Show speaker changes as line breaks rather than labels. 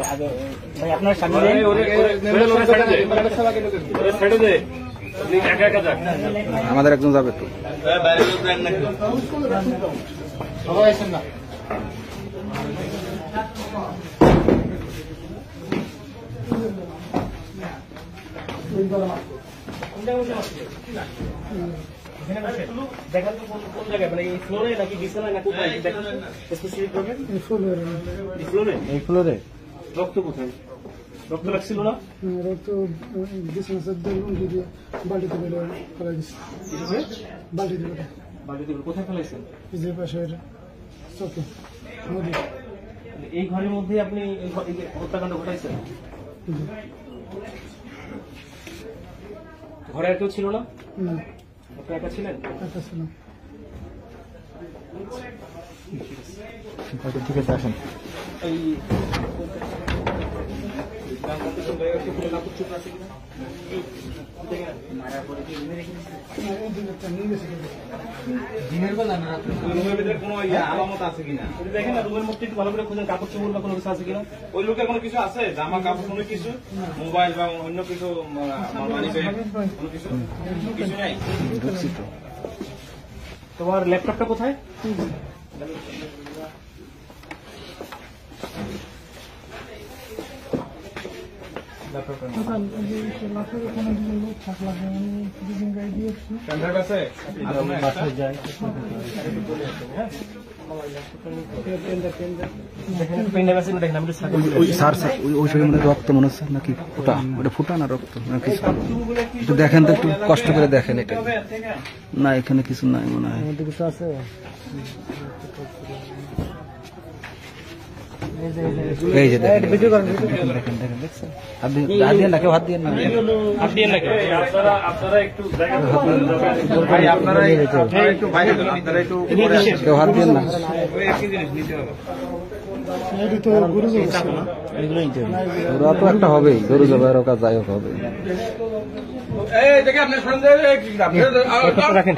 আগে ভাই আপনার সামনে
আমাদের একজন যাবে একটু
সবাই আসেন না। দেখেন তো কোন জায়গায় মানে এই ফ্লোরে নাকি বিছানায় নাকি কোথায় দেখেন স্পেসিফিক ভাবে এই ফ্লোরে রক্ত কোথায় রক্ত লাগছিল না
রক্ত বিছানা সদ্দল দিয়ে বালতিতে বের করা গেছে বালতিতে
কোথায় ফেলাইছেন
যে পাশে চকে নদী
এই ঘরের মধ্যে আপনি এই হত্যাকাণ্ড ঘটাইছেন ঘরে আর কেউ ছিল না আপনি একা ছিলেন
ঠিক আছে আসেন
দিনের বেলা না রুমের ভিতরে কোনো আলামত আছে কিনা দেখেন না রুমের মধ্যে একটু ভালো করে খুঁজেন কাপড় চোপড় বা কোনো কিছু আছে কিনা ওই লোকের কোনো কিছু আছে জামা কাপড় কোনো কিছু মোবাইল বা অন্য কিছু কোনো কিছু কিছু নাই তোমার ল্যাপটপটা কোথায়
রক্ত মনে হচ্ছে নাকি ফুটা ওটা ফুটা না রক্ত না কিছু একটু দেখেন তো একটু কষ্ট করে দেখেন এটা না এখানে কিছু নাই মনে হয়
কিছু আছে
এই যে দেখেন দেখেন দেখছেন হাত দিয়ে না কেউ হাত দিয়ে না
আপনারা একটু
কেউ হাত দিয়ে না ওরা তো একটা হবেই গরু জবাই ওর কাজ যাই হোক হবে
রাখেন